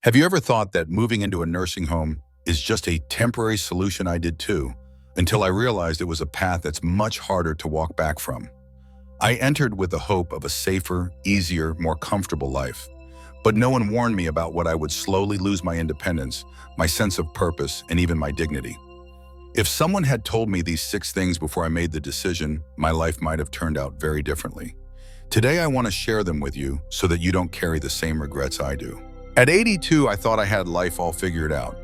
Have you ever thought that moving into a nursing home is just a temporary solution? I did too, until I realized it was a path that's much harder to walk back from. I entered with the hope of a safer, easier, more comfortable life. But no one warned me about what I would slowly lose: my independence, my sense of purpose, and even my dignity. If someone had told me these 6 things before I made the decision, my life might have turned out very differently. Today I want to share them with you so that you don't carry the same regrets I do. At 82, I thought I had life all figured out.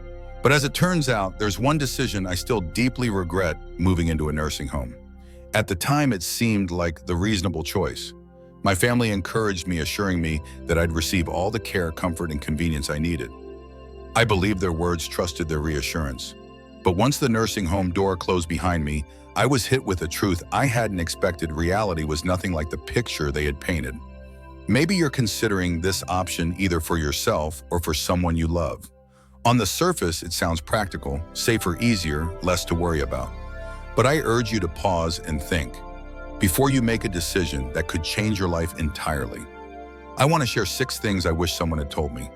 But as it turns out, there's one decision I still deeply regret: moving into a nursing home. At the time, it seemed like the reasonable choice. My family encouraged me, assuring me that I'd receive all the care, comfort, and convenience I needed. I believed their words, trusted their reassurance. But once the nursing home door closed behind me, I was hit with a truth I hadn't expected. Reality was nothing like the picture they had painted. Maybe you're considering this option either for yourself or for someone you love. On the surface, it sounds practical, safer, easier, less to worry about. But I urge you to pause and think before you make a decision that could change your life entirely. I want to share 6 things I wish someone had told me.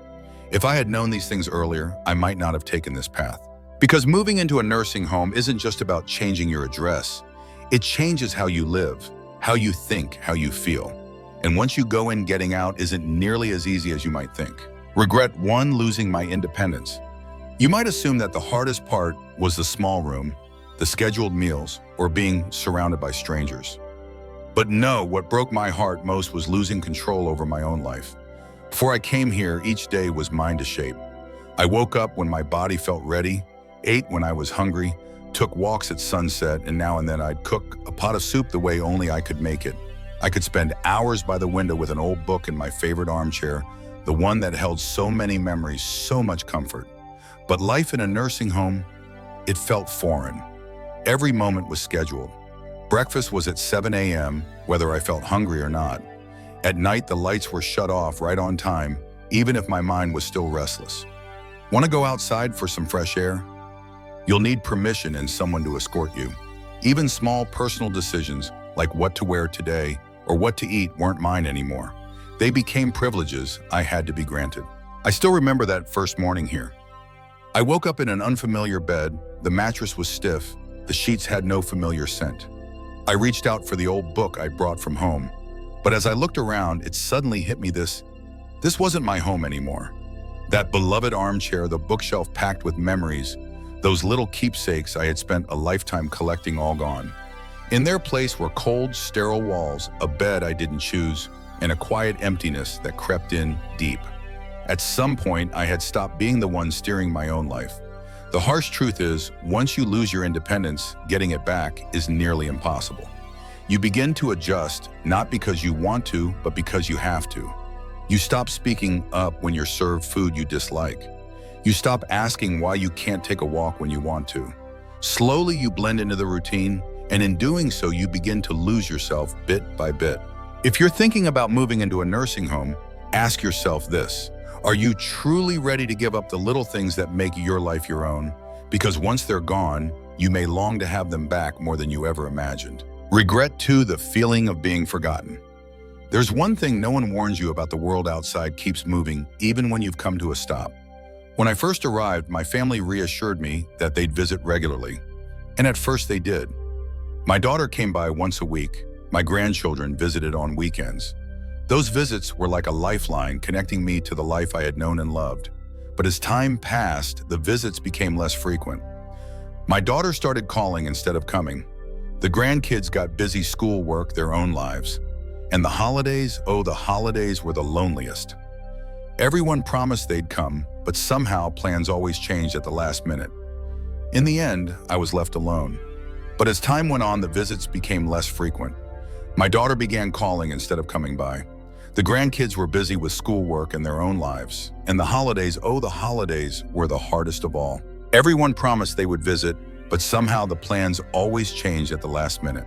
If I had known these things earlier, I might not have taken this path. Because moving into a nursing home isn't just about changing your address. It changes how you live, how you think, how you feel. And once you go in, getting out isn't nearly as easy as you might think. Regret 1: losing my independence. You might assume that the hardest part was the small room, the scheduled meals, or being surrounded by strangers. But no, what broke my heart most was losing control over my own life. Before I came here, each day was mine to shape. I woke up when my body felt ready, ate when I was hungry, took walks at sunset, and now and then I'd cook a pot of soup the way only I could make it. I could spend hours by the window with an old book in my favorite armchair, the one that held so many memories, so much comfort. But life in a nursing home, it felt foreign. Every moment was scheduled. Breakfast was at 7 a.m., whether I felt hungry or not. At night, the lights were shut off right on time, even if my mind was still restless. Want to go outside for some fresh air? You'll need permission and someone to escort you. Even small personal decisions, like what to wear today or what to eat, weren't mine anymore. They became privileges I had to be granted. I still remember that first morning here. I woke up in an unfamiliar bed. The mattress was stiff. The sheets had no familiar scent. I reached out for the old book I'd brought from home. But as I looked around, it suddenly hit me: this wasn't my home anymore. That beloved armchair, the bookshelf packed with memories, those little keepsakes I had spent a lifetime collecting, all gone. In their place were cold, sterile walls, a bed I didn't choose, and a quiet emptiness that crept in deep. At some point, I had stopped being the one steering my own life. The harsh truth is, once you lose your independence, getting it back is nearly impossible. You begin to adjust, not because you want to, but because you have to. You stop speaking up when you're served food you dislike. You stop asking why you can't take a walk when you want to. Slowly, you blend into the routine, and in doing so, you begin to lose yourself bit by bit. If you're thinking about moving into a nursing home, ask yourself this: are you truly ready to give up the little things that make your life your own? Because once they're gone, you may long to have them back more than you ever imagined. Regret 2: the feeling of being forgotten. There's one thing no one warns you about: the world outside keeps moving, even when you've come to a stop. When I first arrived, my family reassured me that they'd visit regularly. And at first they did. My daughter came by once a week. My grandchildren visited on weekends. Those visits were like a lifeline, connecting me to the life I had known and loved. But as time passed, the visits became less frequent. My daughter started calling instead of coming. The grandkids got busy schoolwork, their own lives. And the holidays, the holidays were the loneliest. Everyone promised they'd come, but somehow plans always changed at the last minute. In the end, I was left alone. But as time went on, the visits became less frequent. My daughter began calling instead of coming by. The grandkids were busy with schoolwork and their own lives. And the holidays, the holidays were the hardest of all. Everyone promised they would visit, but somehow the plans always changed at the last minute.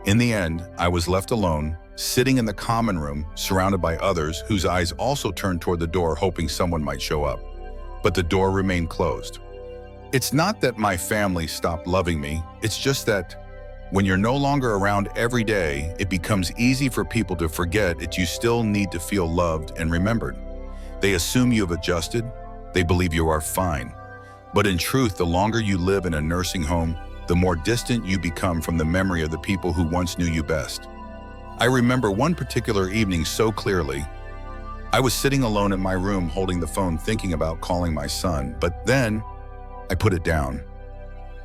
In the end, I was left alone, sitting in the common room, surrounded by others whose eyes also turned toward the door, hoping someone might show up. But the door remained closed. It's not that my family stopped loving me, it's just that when you're no longer around every day, it becomes easy for people to forget that you still need to feel loved and remembered. They assume you have adjusted. They believe you are fine. But in truth, the longer you live in a nursing home, the more distant you become from the memory of the people who once knew you best. I remember one particular evening so clearly. I was sitting alone in my room holding the phone thinking about calling my son, but then I put it down.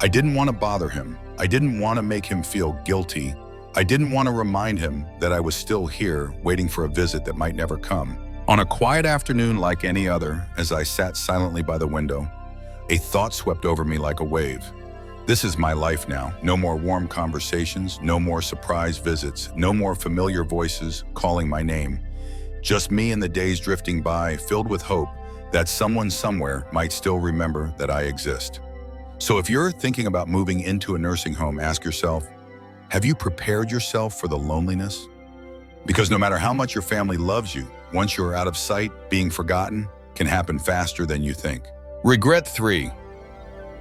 I didn't want to bother him. I didn't want to make him feel guilty. I didn't want to remind him that I was still here, waiting for a visit that might never come. On a quiet afternoon like any other, as I sat silently by the window, a thought swept over me like a wave. This is my life now. No more warm conversations, no more surprise visits, no more familiar voices calling my name. Just me and the days drifting by, filled with hope that someone somewhere might still remember that I exist. So if you're thinking about moving into a nursing home, ask yourself, have you prepared yourself for the loneliness? Because no matter how much your family loves you, once you're out of sight, being forgotten can happen faster than you think. Regret 3.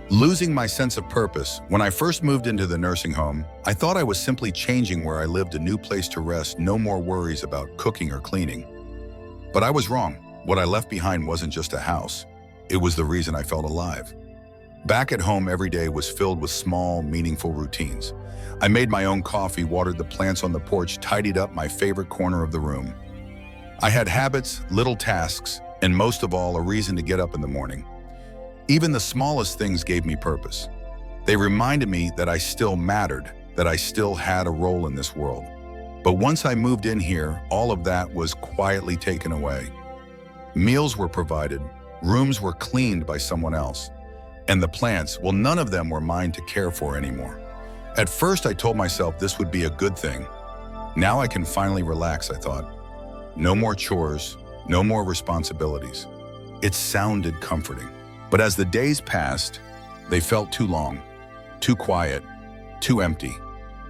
Losing my sense of purpose. When I first moved into the nursing home, I thought I was simply changing where I lived, a new place to rest, no more worries about cooking or cleaning. But I was wrong. What I left behind wasn't just a house. It was the reason I felt alive. Back at home, every day was filled with small, meaningful routines. I made my own coffee, watered the plants on the porch, tidied up my favorite corner of the room. I had habits, little tasks, and most of all, a reason to get up in the morning. Even the smallest things gave me purpose. They reminded me that I still mattered, that I still had a role in this world. But once I moved in here, all of that was quietly taken away. Meals were provided, rooms were cleaned by someone else, and the plants, well, none of them were mine to care for anymore. At first, I told myself this would be a good thing. Now I can finally relax, I thought. No more chores, no more responsibilities. It sounded comforting. But as the days passed, they felt too long, too quiet, too empty.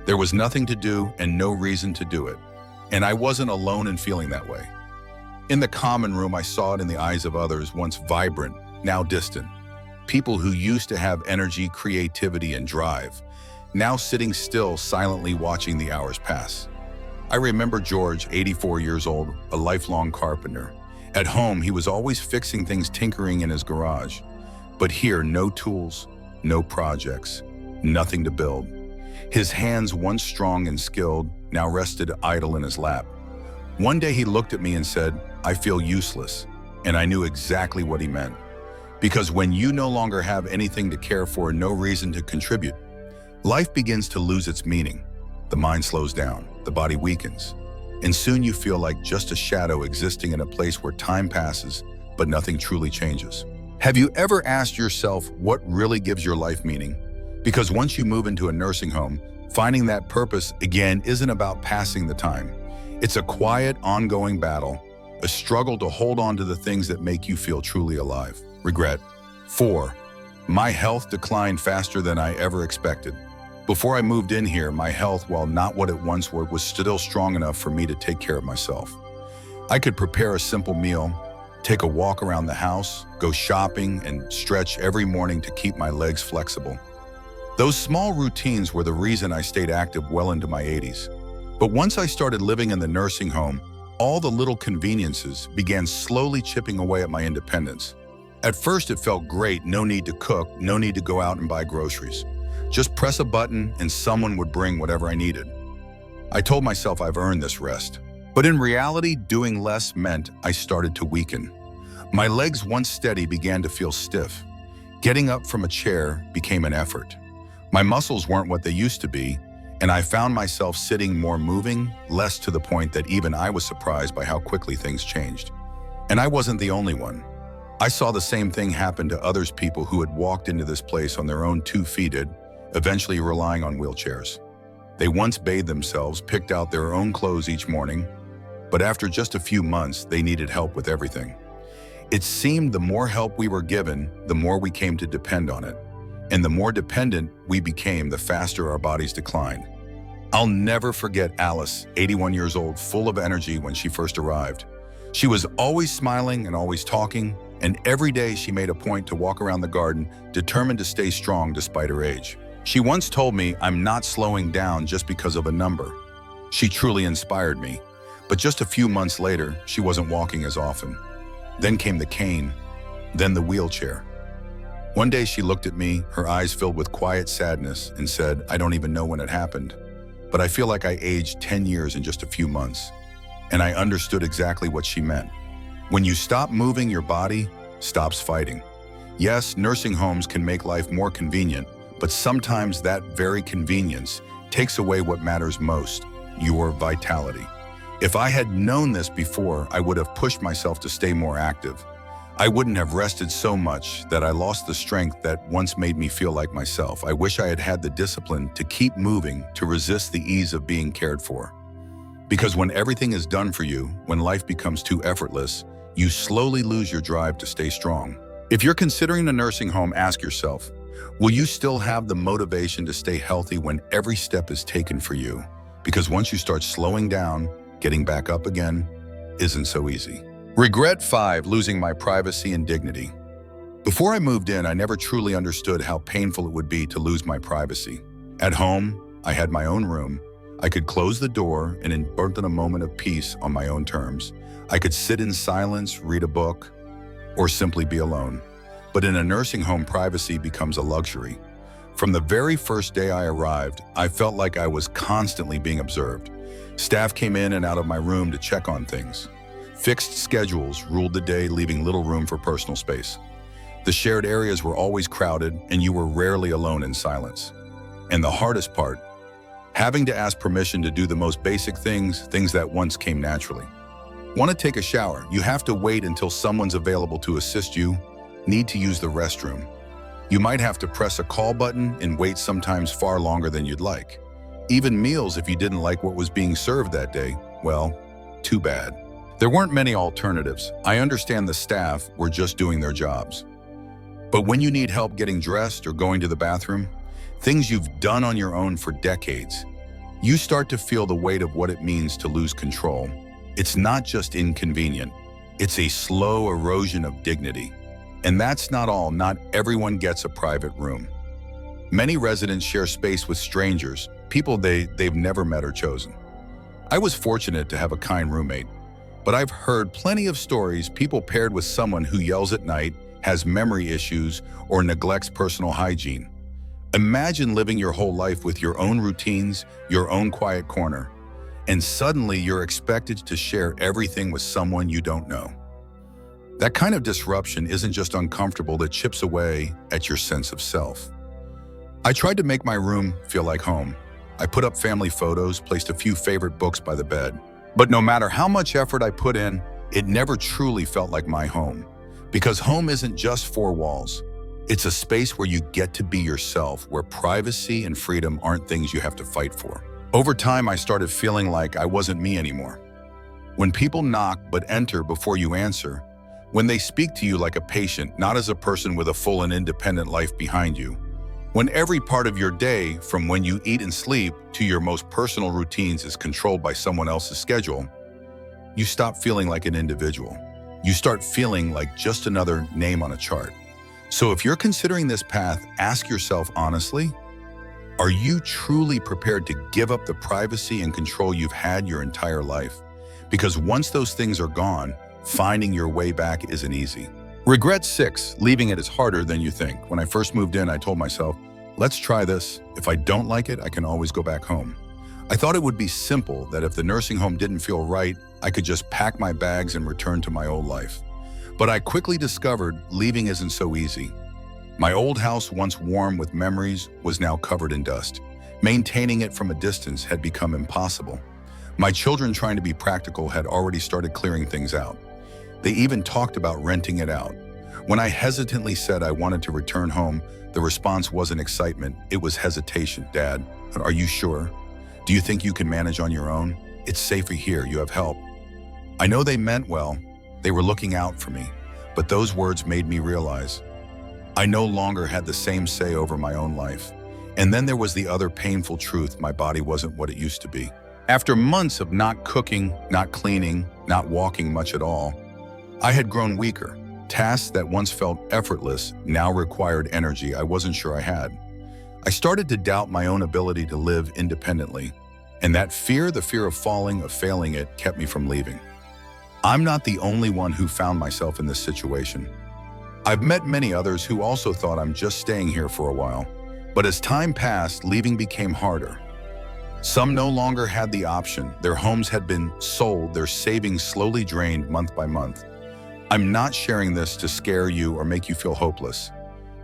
There was nothing to do and no reason to do it. And I wasn't alone in feeling that way. In the common room, I saw it in the eyes of others, once vibrant, now distant. People who used to have energy, creativity, and drive, now sitting still, silently watching the hours pass. I remember George, 84 years old, a lifelong carpenter. At home, he was always fixing things, tinkering in his garage. But here, no tools, no projects, nothing to build. His hands, once strong and skilled, now rested idle in his lap. One day he looked at me and said, "I feel useless." And I knew exactly what he meant. Because when you no longer have anything to care for, no reason to contribute, life begins to lose its meaning. The mind slows down, the body weakens, and soon you feel like just a shadow existing in a place where time passes, but nothing truly changes. Have you ever asked yourself what really gives your life meaning? Because once you move into a nursing home, finding that purpose again isn't about passing the time. It's a quiet, ongoing battle, a struggle to hold on to the things that make you feel truly alive. Regret. 4. My health declined faster than I ever expected. Before I moved in here, my health, while not what it once was still strong enough for me to take care of myself. I could prepare a simple meal, take a walk around the house, go shopping, and stretch every morning to keep my legs flexible. Those small routines were the reason I stayed active well into my 80s. But once I started living in the nursing home, all the little conveniences began slowly chipping away at my independence. At first, it felt great, no need to cook, no need to go out and buy groceries. Just press a button and someone would bring whatever I needed. I told myself I've earned this rest. But in reality, doing less meant I started to weaken. My legs, once steady, began to feel stiff. Getting up from a chair became an effort. My muscles weren't what they used to be, and I found myself sitting more, moving less, to the point that even I was surprised by how quickly things changed. And I wasn't the only one. I saw the same thing happen to others, people who had walked into this place on their own 2 feet, eventually relying on wheelchairs. They once bathed themselves, picked out their own clothes each morning, but after just a few months, they needed help with everything. It seemed the more help we were given, the more we came to depend on it. And the more dependent we became, the faster our bodies declined. I'll never forget Alice, 81 years old, full of energy when she first arrived. She was always smiling and always talking, and every day she made a point to walk around the garden, determined to stay strong despite her age. She once told me, "I'm not slowing down just because of a number." She truly inspired me. But just a few months later, she wasn't walking as often. Then came the cane, then the wheelchair. One day she looked at me, her eyes filled with quiet sadness, and said, "I don't even know when it happened, but I feel like I aged 10 years in just a few months." And I understood exactly what she meant. When you stop moving, your body stops fighting. Yes, nursing homes can make life more convenient, but sometimes that very convenience takes away what matters most, your vitality. If I had known this before, I would have pushed myself to stay more active. I wouldn't have rested so much that I lost the strength that once made me feel like myself. I wish I had had the discipline to keep moving, to resist the ease of being cared for. Because when everything is done for you, when life becomes too effortless, you slowly lose your drive to stay strong. If you're considering a nursing home, ask yourself, will you still have the motivation to stay healthy when every step is taken for you? Because once you start slowing down, getting back up again isn't so easy. Regret 5, losing my privacy and dignity. Before I moved in, I never truly understood how painful it would be to lose my privacy. At home, I had my own room. I could close the door and embark on a moment of peace on my own terms. I could sit in silence, read a book, or simply be alone. But in a nursing home, privacy becomes a luxury. From the very first day I arrived, I felt like I was constantly being observed. Staff came in and out of my room to check on things. Fixed schedules ruled the day, leaving little room for personal space. The shared areas were always crowded, and you were rarely alone in silence. And the hardest part, having to ask permission to do the most basic things that once came naturally. Want to take a shower? You have to wait until someone's available to assist you. Need to use the restroom? You might have to press a call button and wait, sometimes far longer than you'd like. Even meals, if you didn't like what was being served that day, well, too bad. There weren't many alternatives. I understand the staff were just doing their jobs. But when you need help getting dressed or going to the bathroom, things you've done on your own for decades, you start to feel the weight of what it means to lose control. It's not just inconvenient, it's a slow erosion of dignity. And that's not all. Not everyone gets a private room. Many residents share space with strangers, people they've never met or chosen. I was fortunate to have a kind roommate, but I've heard plenty of stories, people paired with someone who yells at night, has memory issues, or neglects personal hygiene. Imagine living your whole life with your own routines, your own quiet corner, and suddenly you're expected to share everything with someone you don't know. That kind of disruption isn't just uncomfortable, it chips away at your sense of self. I tried to make my room feel like home. I put up family photos, placed a few favorite books by the bed. But no matter how much effort I put in, it never truly felt like my home. Because home isn't just four walls. It's a space where you get to be yourself, where privacy and freedom aren't things you have to fight for. Over time, I started feeling like I wasn't me anymore. When people knock but enter before you answer, when they speak to you like a patient, not as a person with a full and independent life behind you, when every part of your day, from when you eat and sleep to your most personal routines, is controlled by someone else's schedule, you stop feeling like an individual. You start feeling like just another name on a chart. So if you're considering this path, ask yourself honestly, are you truly prepared to give up the privacy and control you've had your entire life? Because once those things are gone, finding your way back isn't easy. Regret 6, leaving it is harder than you think. When I first moved in, I told myself, let's try this. If I don't like it, I can always go back home. I thought it would be simple, that if the nursing home didn't feel right, I could just pack my bags and return to my old life. But I quickly discovered leaving isn't so easy. My old house, once warm with memories, was now covered in dust. Maintaining it from a distance had become impossible. My children, trying to be practical, had already started clearing things out. They even talked about renting it out. When I hesitantly said I wanted to return home, the response wasn't excitement, it was hesitation. Dad, are you sure? Do you think you can manage on your own? It's safer here, you have help. I know they meant well, they were looking out for me, but those words made me realize I no longer had the same say over my own life. And then there was the other painful truth, my body wasn't what it used to be. After months of not cooking, not cleaning, not walking much at all, I had grown weaker. Tasks that once felt effortless now required energy I wasn't sure I had. I started to doubt my own ability to live independently, and that fear, the fear of falling, of failing it, kept me from leaving. I'm not the only one who found myself in this situation. I've met many others who also thought I'm just staying here for a while. But as time passed, leaving became harder. Some no longer had the option. Their homes had been sold, their savings slowly drained month by month. I'm not sharing this to scare you or make you feel hopeless.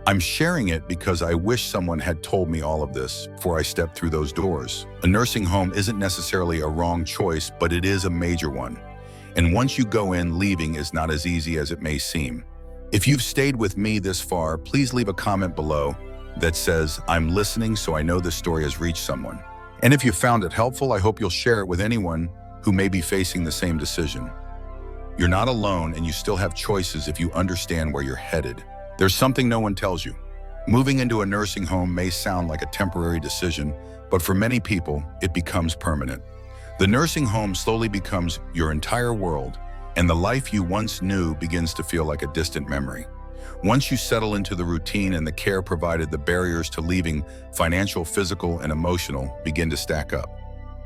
I'm sharing it because I wish someone had told me all of this before I stepped through those doors. A nursing home isn't necessarily a wrong choice, but it is a major one. And once you go in, leaving is not as easy as it may seem. If you've stayed with me this far, please leave a comment below that says, "I'm listening so I know this story has reached someone." And if you found it helpful, I hope you'll share it with anyone who may be facing the same decision. You're not alone, and you still have choices if you understand where you're headed. There's something no one tells you. Moving into a nursing home may sound like a temporary decision, but for many people, it becomes permanent. The nursing home slowly becomes your entire world, and the life you once knew begins to feel like a distant memory. Once you settle into the routine and the care provided, the barriers to leaving, financial, physical, and emotional, begin to stack up.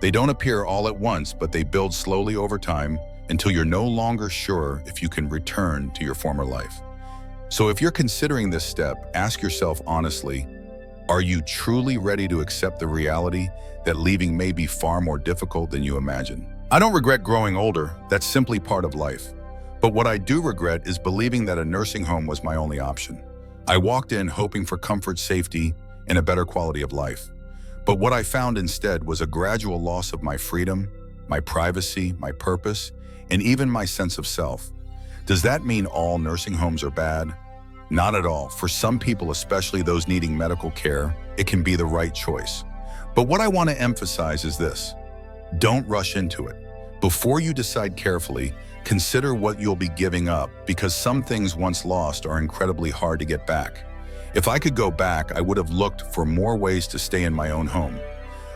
They don't appear all at once, but they build slowly over time until you're no longer sure if you can return to your former life. So if you're considering this step, ask yourself honestly, are you truly ready to accept the reality that leaving may be far more difficult than you imagine? I don't regret growing older. That's simply part of life. But what I do regret is believing that a nursing home was my only option. I walked in hoping for comfort, safety, and a better quality of life. But what I found instead was a gradual loss of my freedom, my privacy, my purpose, and even my sense of self. Does that mean all nursing homes are bad? Not at all. For some people, especially those needing medical care, it can be the right choice. But what I want to emphasize is this: don't rush into it. Before you decide carefully, consider what you'll be giving up, because some things once lost are incredibly hard to get back. If I could go back, I would have looked for more ways to stay in my own home.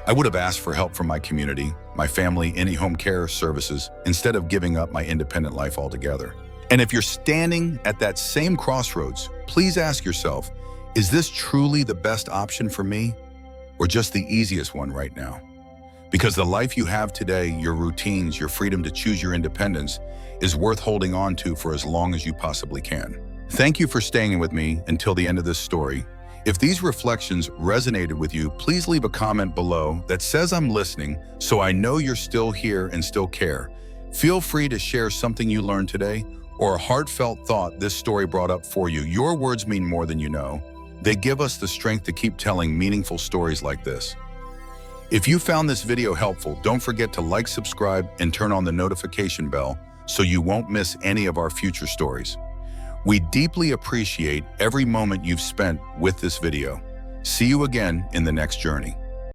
I would have asked for help from my community, my family, any home care services, instead of giving up my independent life altogether. And if you're standing at that same crossroads, please ask yourself, is this truly the best option for me, or just the easiest one right now? Because the life you have today, your routines, your freedom to choose your independence, is worth holding on to for as long as you possibly can. Thank you for staying with me until the end of this story. If these reflections resonated with you, please leave a comment below that says I'm listening, so I know you're still here and still care. Feel free to share something you learned today or a heartfelt thought this story brought up for you. Your words mean more than you know. They give us the strength to keep telling meaningful stories like this. If you found this video helpful, don't forget to like, subscribe, and turn on the notification bell so you won't miss any of our future stories. We deeply appreciate every moment you've spent with this video. See you again in the next journey.